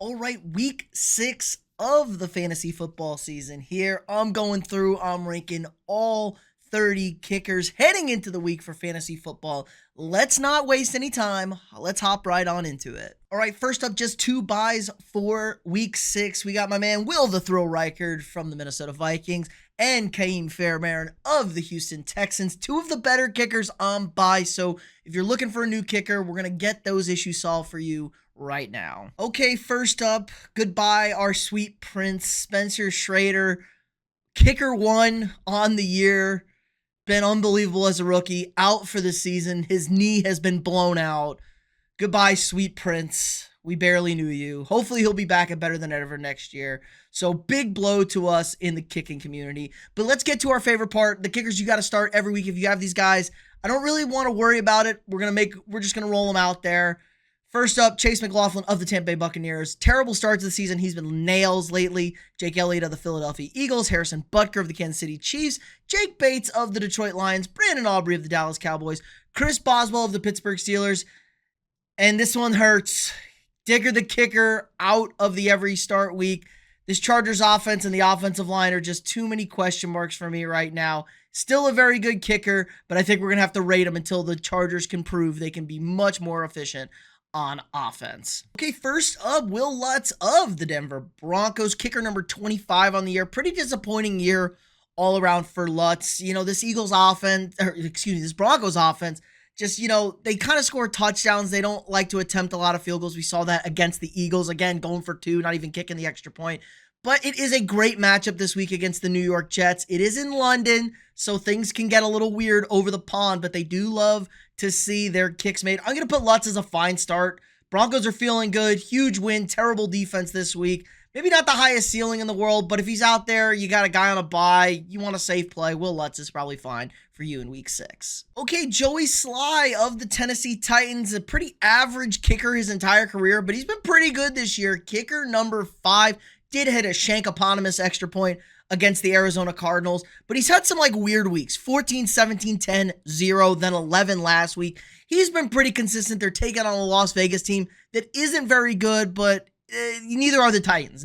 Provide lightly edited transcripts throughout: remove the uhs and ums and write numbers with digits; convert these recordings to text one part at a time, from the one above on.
All right, week 6 of the fantasy football season here. I'm going through, I'm ranking all 30 kickers heading into the week for fantasy football. Let's not waste any time. Let's hop right on into it. All right, first up, just 2 buys for week 6. We got my man Will the Thrill Reichard from the Minnesota Vikings and Kaim Fairbairn of the Houston Texans. 2 of the better kickers on buy. So if you're looking for a new kicker, we're going to get those issues solved for you right now. Okay, first up, goodbye our sweet prince, Spencer Schrader. Kicker 1 on the year. Been unbelievable as a rookie. Out for the season. His knee has been blown out. Goodbye, sweet prince. We barely knew you. Hopefully he'll be back at better than ever next year. So big blow to us in the kicking community. But let's get to our favorite part. The kickers you got to start every week if you have these guys. I don't really want to worry about it. We're just going to roll them out there. First up, Chase McLaughlin of the Tampa Bay Buccaneers. Terrible start to the season. He's been nails lately. Jake Elliott of the Philadelphia Eagles. Harrison Butker of the Kansas City Chiefs. Jake Bates of the Detroit Lions. Brandon Aubrey of the Dallas Cowboys. Chris Boswell of the Pittsburgh Steelers. And this one hurts. Digger the kicker out of the every start week. This Chargers offense and the offensive line are just too many question marks for me right now. Still a very good kicker, but I think we're going to have to rate him until the Chargers can prove they can be much more efficient on offense. Okay, first up, Will Lutz of the Denver Broncos, kicker number 25 on the year. Pretty disappointing year all around for Lutz. This this Broncos offense, just, they kind of score touchdowns. They don't like to attempt a lot of field goals. We saw that against the Eagles, again, going for 2, not even kicking the extra point. But it is a great matchup this week against the New York Jets. It is in London, so things can get a little weird over the pond, but they do love to see their kicks made. I'm going to put Lutz as a fine start. Broncos are feeling good. Huge win. Terrible defense this week. Maybe not the highest ceiling in the world, but if he's out there, you got a guy on a bye, you want a safe play, Will Lutz is probably fine for you in week 6. Okay, Joey Slye of the Tennessee Titans, a pretty average kicker his entire career, but he's been pretty good this year. Kicker number 5. Did hit a shank-eponymous extra point against the Arizona Cardinals, but he's had some weird weeks. 14, 17, 10, 0, then 11 last week. He's been pretty consistent. They're taking on a Las Vegas team that isn't very good, but neither are the Titans.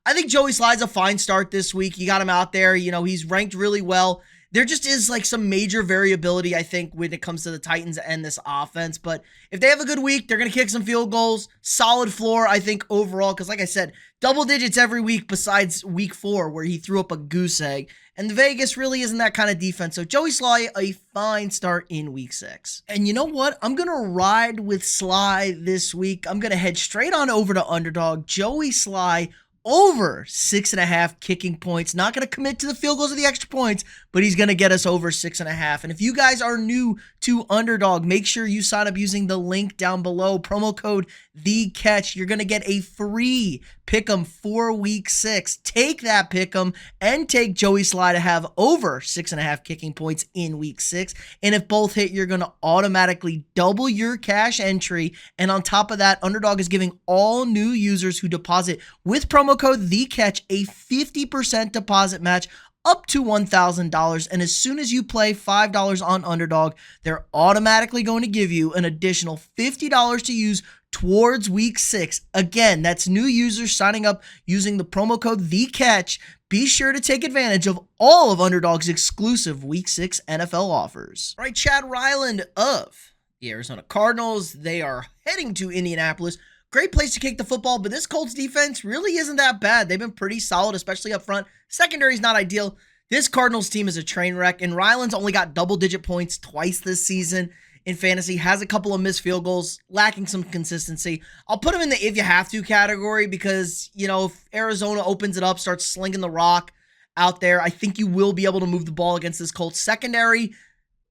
I think Joey Slye's a fine start this week. You got him out there. He's ranked really well. There just is some major variability, I think, when it comes to the Titans and this offense. But if they have a good week, they're going to kick some field goals. Solid floor, I think, overall. Because like I said, double digits every week besides week 4 where he threw up a goose egg. And the Vegas really isn't that kind of defense. So Joey Slye, a fine start in week 6. And you know what? I'm going to ride with Slye this week. I'm going to head straight on over to Underdog. Joey Slye over 6.5 kicking points. Not going to commit to the field goals or the extra points, but he's going to get us over 6.5. And if you guys are new to Underdog, make sure you sign up using the link down below. Promo code THECATCH. You're going to get a free pick 'em for week 6. Take that pick 'em and take Joey Slye to have over 6.5 kicking points in week 6. And if both hit, you're going to automatically double your cash entry. And on top of that, Underdog is giving all new users who deposit with promo code THECATCH a 50% deposit match up to $1,000. And as soon as you play $5 on Underdog, they're automatically going to give you an additional $50 to use towards week 6. Again, that's new users signing up using the promo code THECATCH. Be sure to take advantage of all of Underdog's exclusive week 6 NFL offers. All right, Chad Ryland of the Arizona Cardinals. They are heading to Indianapolis. Great place to kick the football, but this Colts defense really isn't that bad. They've been pretty solid, especially up front. Secondary's not ideal. This Cardinals team is a train wreck, and Ryland's only got double-digit points twice this season in fantasy, has a couple of missed field goals, lacking some consistency. I'll put him in the if you have to category because, if Arizona opens it up, starts slinging the rock out there, I think you will be able to move the ball against this Colts secondary.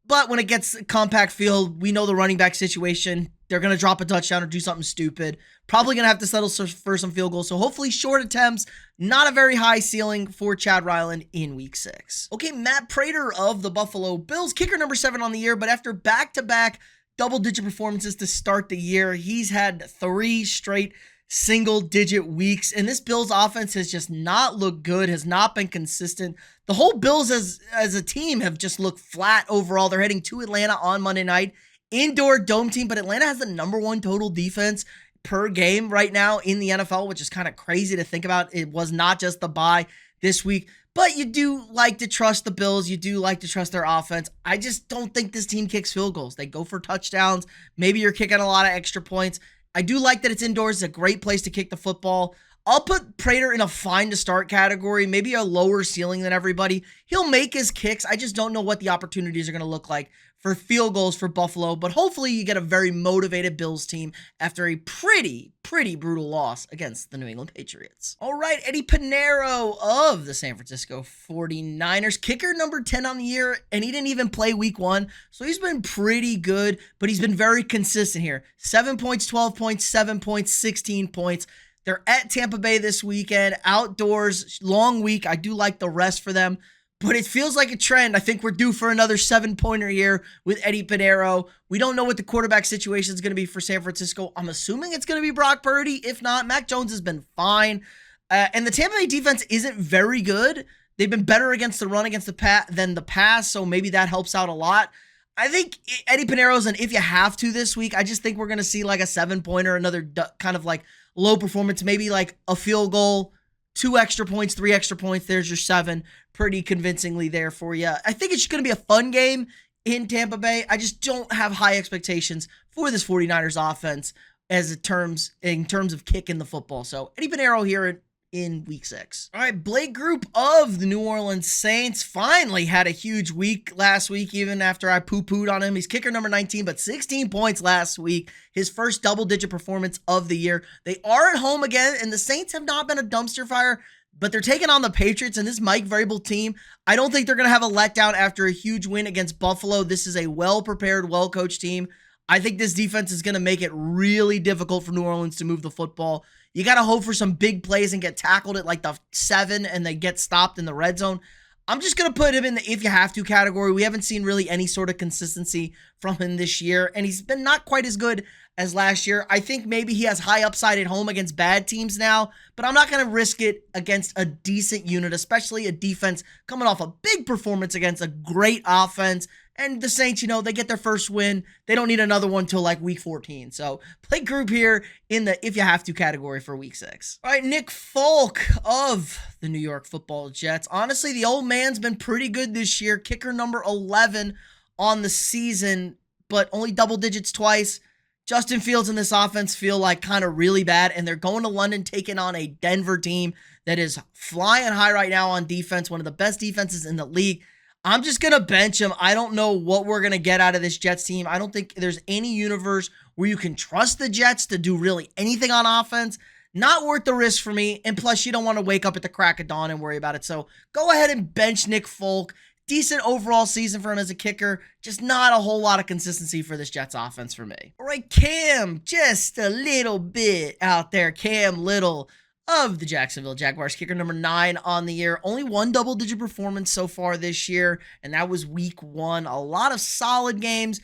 But when it gets compact field, we know the running back situation. They're going to drop a touchdown or do something stupid. Probably going to have to settle for some field goals. So hopefully short attempts, not a very high ceiling for Chad Ryland in week 6. Okay, Matt Prater of the Buffalo Bills, kicker number 7 on the year, but after back-to-back double-digit performances to start the year, he's had 3 straight single-digit weeks, and this Bills offense has just not looked good, has not been consistent. The whole Bills as a team have just looked flat overall. They're heading to Atlanta on Monday night. Indoor dome team, but Atlanta has the number 1 total defense per game right now in the NFL, which is kind of crazy to think about. It was not just the bye this week, but you do like to trust the Bills. You do like to trust their offense. I just don't think this team kicks field goals. They go for touchdowns. Maybe you're kicking a lot of extra points. I do like that it's indoors. It's a great place to kick the football. I'll put Prater in a fine to start category, maybe a lower ceiling than everybody. He'll make his kicks. I just don't know what the opportunities are going to look like for field goals for Buffalo, but hopefully you get a very motivated Bills team after a pretty brutal loss against the New England Patriots. All right, Eddie Pineiro of the San Francisco 49ers, kicker number 10 on the year, and he didn't even play week 1, so he's been pretty good, but he's been very consistent here. 7 points, 12 points, 7 points, 16 points. They're at Tampa Bay this weekend, outdoors, long week. I do like the rest for them, but it feels like a trend. I think we're due for another 7-pointer here with Eddie Pineiro. We don't know what the quarterback situation is going to be for San Francisco. I'm assuming it's going to be Brock Purdy. If not, Mac Jones has been fine. And the Tampa Bay defense isn't very good. They've been better against the run against than the pass, so maybe that helps out a lot. I think Eddie Pineiro's an if you have to this week. I just think we're going to see like a 7-pointer, another kind of like low performance, maybe like a field goal, 2 extra points, 3 extra points. There's your 7. Pretty convincingly there for you. I think it's going to be a fun game in Tampa Bay. I just don't have high expectations for this 49ers offense in terms of kicking the football. So Eddie Pineiro here in week 6. All right, Blake Grupe of the New Orleans Saints finally had a huge week last week, even after I poo-pooed on him. He's kicker number 19, but 16 points last week. His first double-digit performance of the year. They are at home again, and the Saints have not been a dumpster fire, but they're taking on the Patriots and this Mike Vrabel team. I don't think they're going to have a letdown after a huge win against Buffalo. This is a well-prepared, well-coached team. I think this defense is going to make it really difficult for New Orleans to move the football. You got to hope for some big plays and get tackled at like the 7 and they get stopped in the red zone. I'm just going to put him in the if you have to category. We haven't seen really any sort of consistency from him this year, and he's been not quite as good as last year. I think maybe he has high upside at home against bad teams now, but I'm not going to risk it against a decent unit, especially a defense coming off a big performance against a great offense. And the Saints, they get their first win. They don't need another one till like week 14. So Blake Grupe here in the if you have to category for week 6. All right, Nick Folk of the New York Football Jets. Honestly, the old man's been pretty good this year. Kicker number 11 on the season, but only double digits twice. Justin Fields and this offense feel like kind of really bad, and they're going to London taking on a Denver team that is flying high right now on defense, one of the best defenses in the league. I'm just going to bench him. I don't know what we're going to get out of this Jets team. I don't think there's any universe where you can trust the Jets to do really anything on offense. Not worth the risk for me, and plus you don't want to wake up at the crack of dawn and worry about it. So go ahead and bench Nick Folk. Decent overall season for him as a kicker. Just not a whole lot of consistency for this Jets offense for me. All right, Cam, just a little bit out there. Cam Little of the Jacksonville Jaguars, kicker number 9 on the year. Only one double-digit performance so far this year, and that was week 1. A lot of solid games,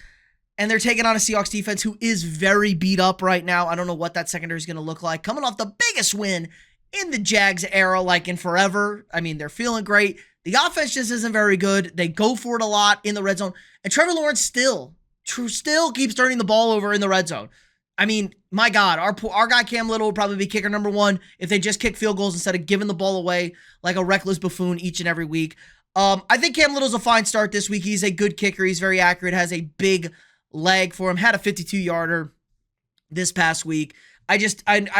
and they're taking on a Seahawks defense who is very beat up right now. I don't know what that secondary is going to look like. Coming off the biggest win in the Jags era, like in forever. I mean, they're feeling great. The offense just isn't very good. They go for it a lot in the red zone. And Trevor Lawrence still keeps turning the ball over in the red zone. I mean, my God, our guy Cam Little will probably be kicker number 1 if they just kick field goals instead of giving the ball away like a reckless buffoon each and every week. I think Cam Little's a fine start this week. He's a good kicker. He's very accurate, has a big leg for him, had a 52-yarder this past week. I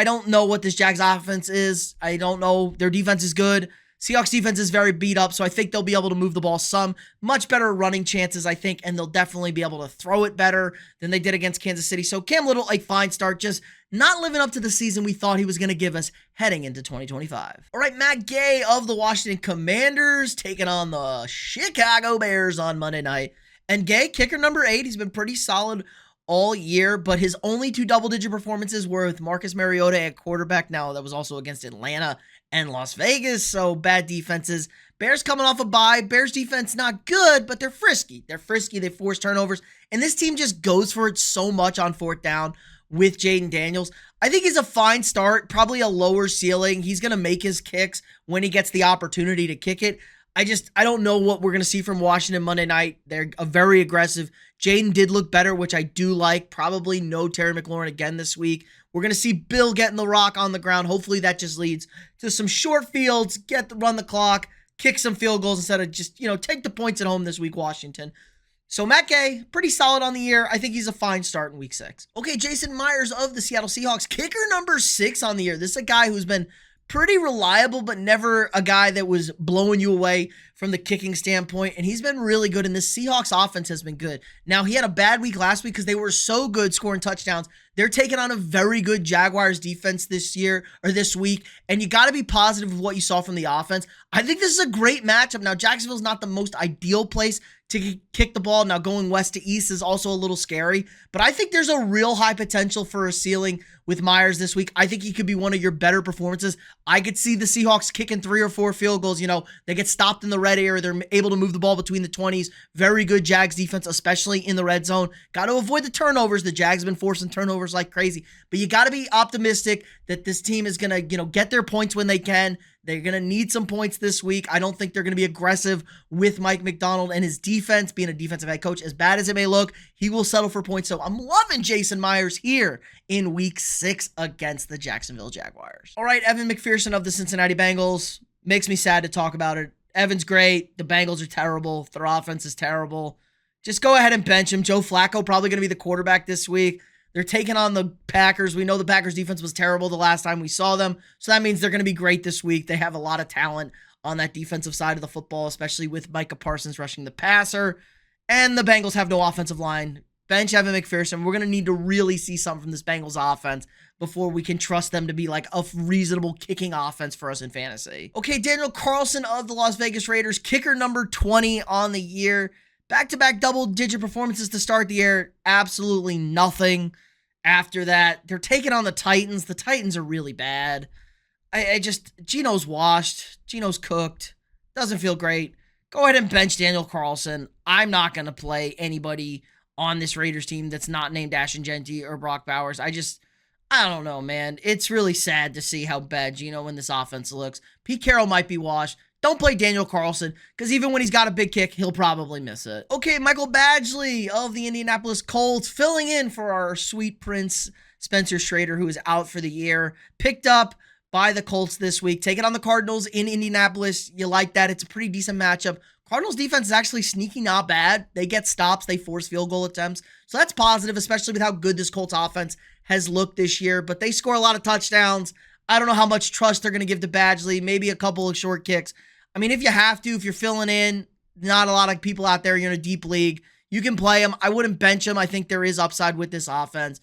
don't know what this Jags offense is. I don't know. Their defense is good. Seahawks defense is very beat up, so I think they'll be able to move the ball some. Much better running chances, I think, and they'll definitely be able to throw it better than they did against Kansas City. So Cam Little, a fine start, just not living up to the season we thought he was going to give us heading into 2025. All right, Matt Gay of the Washington Commanders taking on the Chicago Bears on Monday night. And Gay, kicker number 8, he's been pretty solid all year, but his only 2 double-digit performances were with Marcus Mariota at quarterback. Now, that was also against Atlanta and Las Vegas, so bad defenses. Bears coming off a bye. Bears defense not good, but they're frisky. They force turnovers, and this team just goes for it so much on 4th down with Jaden Daniels. I think he's a fine start, probably a lower ceiling. He's going to make his kicks when he gets the opportunity to kick it. I don't know what we're going to see from Washington Monday night. They're a very aggressive Jaden did look better, which I do like. Probably no Terry McLaurin again this week. We're going to see Bill getting the rock on the ground. Hopefully that just leads to some short fields, run the clock, kick some field goals instead of just, take the points at home this week, Washington. So Matt Gay, pretty solid on the year. I think he's a fine start in week 6. Okay, Jason Myers of the Seattle Seahawks, kicker number 6 on the year. This is a guy who's been pretty reliable, but never a guy that was blowing you away from the kicking standpoint. And he's been really good, and this Seahawks offense has been good. Now, he had a bad week last week because they were so good scoring touchdowns. They're taking on a very good Jaguars defense this week, and you got to be positive with what you saw from the offense. I think this is a great matchup. Now, Jacksonville's not the most ideal place to kick the ball. Now, going west to east is also a little scary, but I think there's a real high potential for a ceiling with Myers this week. I think he could be one of your better performances. I could see the Seahawks kicking 3 or 4 field goals. They get stopped in the red area. They're able to move the ball between the 20s. Very good Jags defense, especially in the red zone. Got to avoid the turnovers. The Jags have been forcing turnovers like crazy, but you got to be optimistic that this team is going to, get their points when they can. They're going to need some points this week. I don't think they're going to be aggressive with Mike McDonald and his defense, being a defensive head coach. As bad as it may look, he will settle for points. So I'm loving Jason Myers here in week 6 against the Jacksonville Jaguars. All right, Evan McPherson of the Cincinnati Bengals. Makes me sad to talk about it. Evan's great. The Bengals are terrible. Their offense is terrible. Just go ahead and bench him. Joe Flacco probably going to be the quarterback this week. They're taking on the Packers. We know the Packers defense was terrible the last time we saw them, so that means they're going to be great this week. They have a lot of talent on that defensive side of the football, especially with Micah Parsons rushing the passer, and the Bengals have no offensive line. Bench Evan McPherson. We're going to need to really see something from this Bengals offense before we can trust them to be like a reasonable kicking offense for us in fantasy. Okay, Daniel Carlson of the Las Vegas Raiders, kicker number 20 on the year. Back-to-back double-digit performances to start the year. Absolutely nothing after that. They're taking on the Titans. The Titans are really bad. Geno's washed. Geno's cooked. Doesn't feel great. Go ahead and bench Daniel Carlson. I'm not going to play anybody on this Raiders team that's not named Ashton Genty or Brock Bowers. I don't know, man. It's really sad to see how bad Geno in this offense looks. Pete Carroll might be washed. Don't play Daniel Carlson, because even when he's got a big kick, he'll probably miss it. Okay, Michael Badgley of the Indianapolis Colts, filling in for our sweet prince, Spencer Schrader, who is out for the year. Picked up by the Colts this week. Taking on the Cardinals in Indianapolis. You like that. It's a pretty decent matchup. Cardinals defense is actually sneaky, not bad. They get stops. They force field goal attempts. So that's positive, especially with how good this Colts offense has looked this year. But they score a lot of touchdowns. I don't know how much trust they're going to give to Badgley. Maybe a couple of short kicks. I mean, if you have to, if you're filling in, not a lot of people out there, you're in a deep league, you can play him. I wouldn't bench him. I think there is upside with this offense.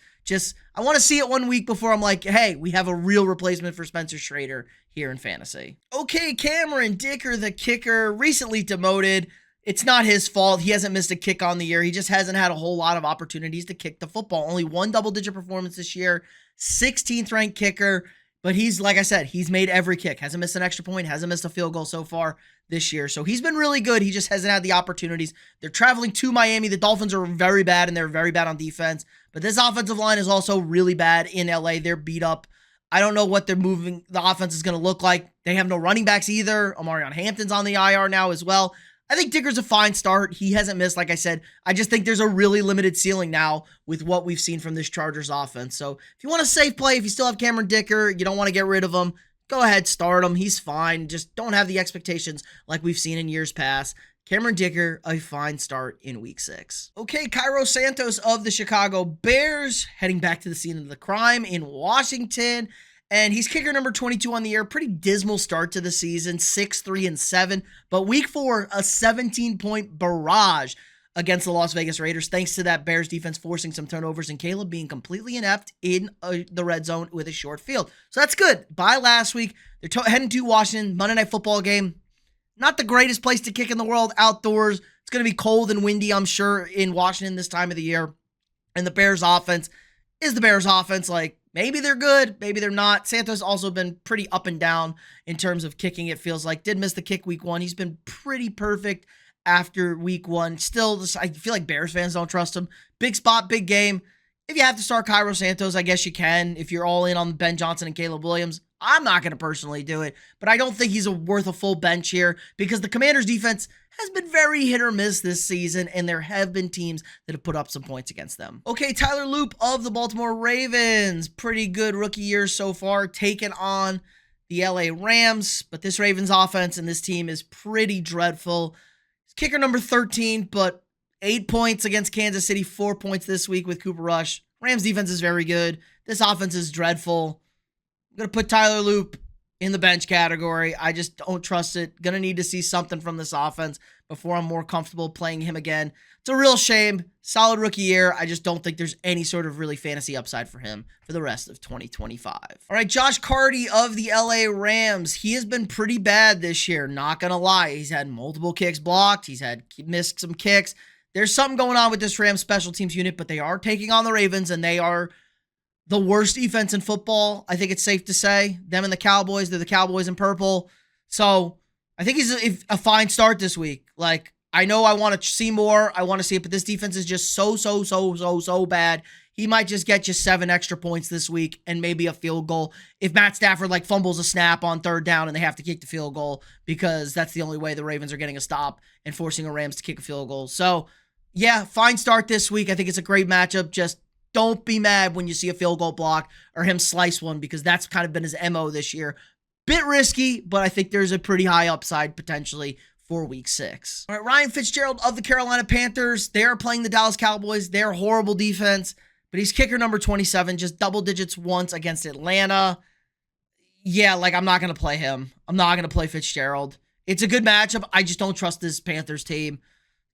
I want to see it 1 week before I'm like, hey, we have a real replacement for Spencer Schrader here in fantasy. Okay, Cameron Dicker, the kicker, recently demoted. It's not his fault. He hasn't missed a kick on the year. He just hasn't had a whole lot of opportunities to kick the football. Only 1 double-digit performance this year, 16th ranked kicker. But he's, like I said, he's made every kick. Hasn't missed an extra point. Hasn't missed a field goal so far this year. So he's been really good. He just hasn't had the opportunities. They're traveling to Miami. The Dolphins are very bad, and they're very bad on defense. But this offensive line is also really bad in LA. They're beat up. I don't know what the offense is going to look like. They have no running backs either. Omarion Hampton's on the IR now as well. I think Dicker's a fine start. He hasn't missed, like I said. I just think there's a really limited ceiling now with what we've seen from this Chargers offense. So if you want a safe play, if you still have Cameron Dicker, you don't want to get rid of him, go ahead, start him. He's fine. Just don't have the expectations like we've seen in years past. Cameron Dicker, a fine start in week 6. Okay, Cairo Santos of the Chicago Bears, heading back to the scene of the crime in Washington. And he's kicker number 22 on the year. Pretty dismal start to the season, 6-3-7. But week 4, a 17-point barrage against the Las Vegas Raiders, thanks to that Bears defense forcing some turnovers and Caleb being completely inept in the red zone with a short field. So that's good. By last week, they're heading to Washington, Monday Night Football game. Not the greatest place to kick in the world, outdoors. It's going to be cold and windy, I'm sure, in Washington this time of the year. And the Bears offense is the Bears offense. Like, maybe they're good, maybe they're not. Santos also been pretty up and down in terms of kicking, it feels like. Did miss the kick week 1. He's been pretty perfect after week 1. Still, I feel like Bears fans don't trust him. Big spot, big game. If you have to start Cairo Santos, I guess you can. If you're all in on Ben Johnson and Caleb Williams, I'm not going to personally do it, but I don't think he's worth a full bench here because the Commanders' defense has been very hit or miss this season, and there have been teams that have put up some points against them. Okay, Tyler Loop of the Baltimore Ravens. Pretty good rookie year so far, taking on the LA Rams, but this Ravens offense and this team is pretty dreadful. He's kicker number 13, but 8 points against Kansas City, 4 points this week with Cooper Rush. Rams defense is very good. This offense is dreadful. I'm going to put Tyler Loop in the bench category. I just don't trust it. Going to need to see something from this offense before I'm more comfortable playing him again. It's a real shame. Solid rookie year. I just don't think there's any sort of really fantasy upside for him for the rest of 2025. All right, Josh Karty of the LA Rams. He has been pretty bad this year. Not going to lie. He's had multiple kicks blocked. He's missed some kicks. There's something going on with this Rams special teams unit, but they are taking on the Ravens, and they are the worst defense in football. I think it's safe to say. Them and the Cowboys, they're the Cowboys in purple. So I think he's a fine start this week. Like, I know I want to see more. I want to see it, but this defense is just so bad. He might just get you 7 extra points this week and maybe a field goal if Matt Stafford fumbles a snap on 3rd down and they have to kick the field goal, because that's the only way the Ravens are getting a stop and forcing a Rams to kick a field goal. So yeah, fine start this week. I think it's a great matchup. Just don't be mad when you see a field goal block or him slice one, because that's kind of been his MO this year. Bit risky, but I think there's a pretty high upside potentially for week 6. All right, Ryan Fitzgerald of the Carolina Panthers. They are playing the Dallas Cowboys. They're horrible defense, but he's kicker number 27, just double digits once against Atlanta. Yeah, I'm not going to play him. I'm not going to play Fitzgerald. It's a good matchup. I just don't trust this Panthers team.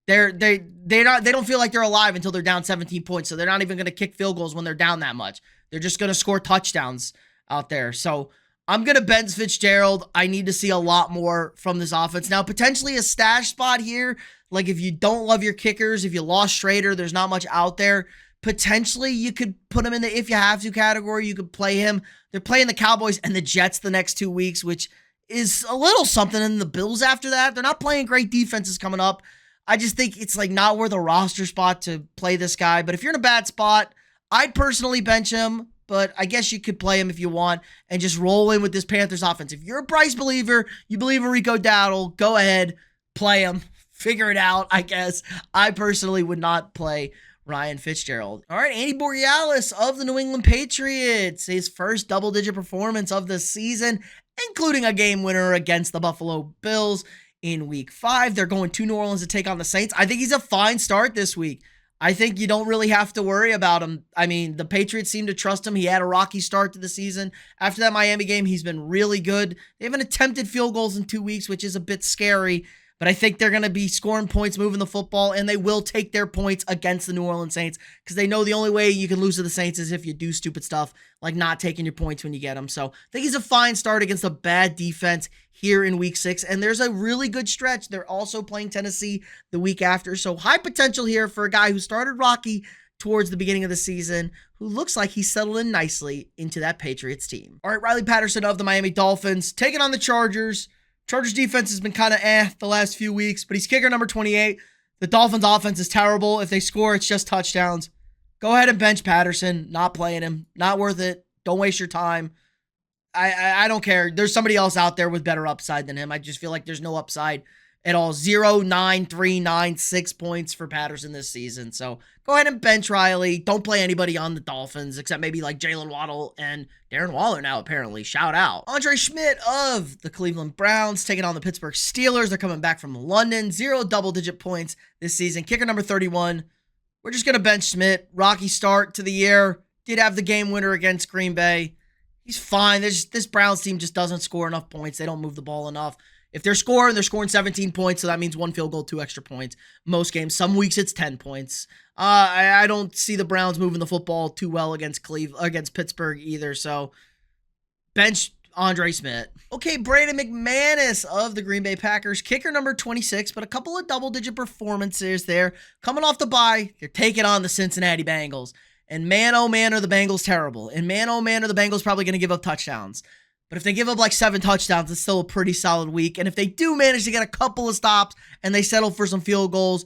They don't feel like they're alive until they're down 17 points. So they're not even going to kick field goals when they're down that much. They're just going to score touchdowns out there. So I'm going to bench Fitzgerald. I need to see a lot more from this offense. Now, potentially a stash spot here. Like, if you don't love your kickers, if you lost Schrader, there's not much out there. Potentially you could put him in the if you have to category. You could play him. They're playing the Cowboys and the Jets the next 2 weeks, which is a little something. And the Bills after that. They're not playing great defenses coming up. I just think it's not worth a roster spot to play this guy. But if you're in a bad spot, I'd personally bench him. But I guess you could play him if you want and just roll in with this Panthers offense. If you're a Bryce believer, you believe in Rico Dowdle, go ahead, play him. Figure it out, I guess. I personally would not play Ryan Fitzgerald. All right, Andy Borregales of the New England Patriots. His first double-digit performance of the season, including a game winner against the Buffalo Bills in week 5. They're going to New Orleans to take on the Saints. I think he's a fine start this week. I think you don't really have to worry about him. I mean, the Patriots seem to trust him. He had a rocky start to the season. After that Miami game, he's been really good. They haven't attempted field goals in 2 weeks, which is a bit scary. But I think they're going to be scoring points, moving the football, and they will take their points against the New Orleans Saints because they know the only way you can lose to the Saints is if you do stupid stuff like not taking your points when you get them. So I think he's a fine start against a bad defense here in week 6, and there's a really good stretch. They're also playing Tennessee the week after, so high potential here for a guy who started rocky towards the beginning of the season, who looks like he's settled in nicely into that Patriots team. All right, Riley Patterson of the Miami Dolphins taking on the Chargers. Chargers defense has been kind of the last few weeks, but he's kicker number 28. The Dolphins offense is terrible. If they score, it's just touchdowns. Go ahead and bench Patterson. Not playing him. Not worth it. Don't waste your time. I don't care. There's somebody else out there with better upside than him. I just feel like there's no upside at all. 0, 9, 3, 9, 6 points for Patterson this season. So go ahead and bench Riley. Don't play anybody on the Dolphins except maybe like Jalen Waddle and Darren Waller now, apparently. Shout out. Szmyt of the Cleveland Browns taking on the Pittsburgh Steelers. They're coming back from London. 0 double-digit points this season. Kicker number 31. We're just going to bench Szmyt. Rocky start to the year. Did have the game winner against Green Bay. He's fine. This Browns team just doesn't score enough points. They don't move the ball enough. If they're scoring 17 points, so that means 1 field goal, 2 extra points. Most games. Some weeks it's 10 points. I don't see the Browns moving the football too well against Pittsburgh either. So bench Szmyt. Okay, Brandon McManus of the Green Bay Packers. Kicker number 26, but a couple of double-digit performances there. Coming off the bye, they're taking on the Cincinnati Bengals. And man, oh man, are the Bengals terrible. And man, oh man, are the Bengals probably going to give up touchdowns. But if they give up like 7 touchdowns, it's still a pretty solid week. And if they do manage to get a couple of stops and they settle for some field goals,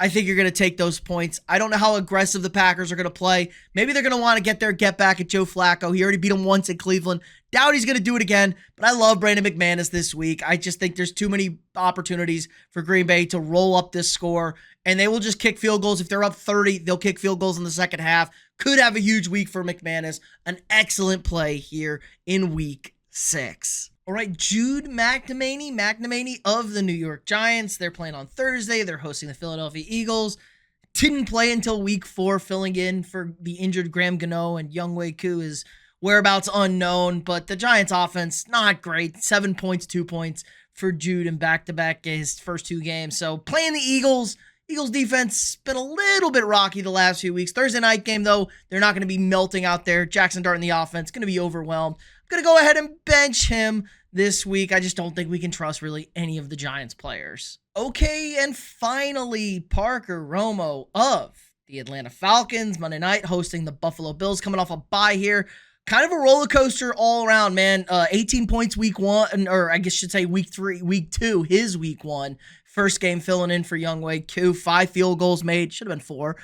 I think you're going to take those points. I don't know how aggressive the Packers are going to play. Maybe they're going to want to get their get back at Joe Flacco. He already beat him once in Cleveland. Doubt he's going to do it again, but I love Brandon McManus this week. I just think there's too many opportunities for Green Bay to roll up this score, and they will just kick field goals. If they're up 30, they'll kick field goals in the second half. Could have a huge week for McManus. An excellent play here in week 6. All right, Jude McAtamney of the New York Giants. They're playing on Thursday. They're hosting the Philadelphia Eagles. Didn't play until week 4, filling in for the injured Graham Gano, and Younghoe Koo is whereabouts unknown. But the Giants offense, not great. 7 points, 2 points for Jude in back-to-back his first 2 games. So playing the Eagles defense been a little bit rocky the last few weeks. Thursday night game, though, they're not going to be melting out there. Jackson Dart in the offense, going to be overwhelmed. I'm going to go ahead and bench him this week. I just don't think we can trust really any of the Giants players. Okay, and finally, Parker Romo of the Atlanta Falcons. Monday night hosting the Buffalo Bills, coming off a bye here. Kind of a roller coaster all around, man. 18 points week 1, or I guess I should say week 2, his week 1. First game filling in for Younghoe Koo. 5 field goals made. Should have been 4.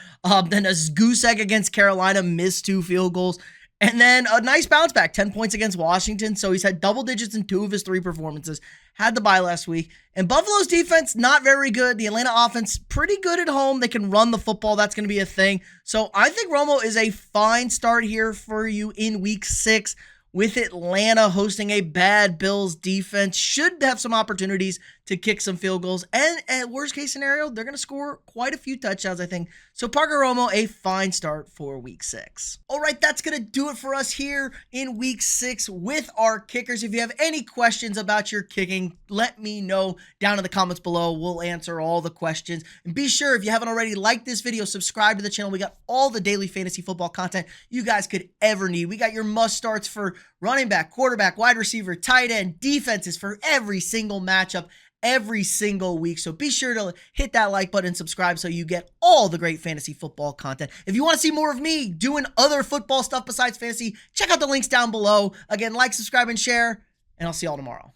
Then a goose egg against Carolina. Missed 2 field goals. And then a nice bounce back. 10 points against Washington. So he's had double digits in 2 of his 3 performances. Had the bye last week. And Buffalo's defense, not very good. The Atlanta offense, pretty good at home. They can run the football. That's going to be a thing. So I think Romo is a fine start here for you in week 6. With Atlanta hosting a bad Bills defense, should have some opportunities to kick some field goals. And at worst case scenario, they're going to score quite a few touchdowns, I think. So Parker Romo, a fine start for week 6. All right, that's going to do it for us here in week 6 with our kickers. If you have any questions about your kicking, let me know down in the comments below. We'll answer all the questions. And be sure, if you haven't already, like this video, subscribe to the channel. We got all the daily fantasy football content you guys could ever need. We got your must starts for running back, quarterback, wide receiver, tight end, defenses for every single matchup, every single week. So be sure to hit that like button and subscribe so you get all the great fantasy football content. If you want to see more of me doing other football stuff besides fantasy, check out the links down below. Again, like, subscribe, and share, and I'll see y'all tomorrow.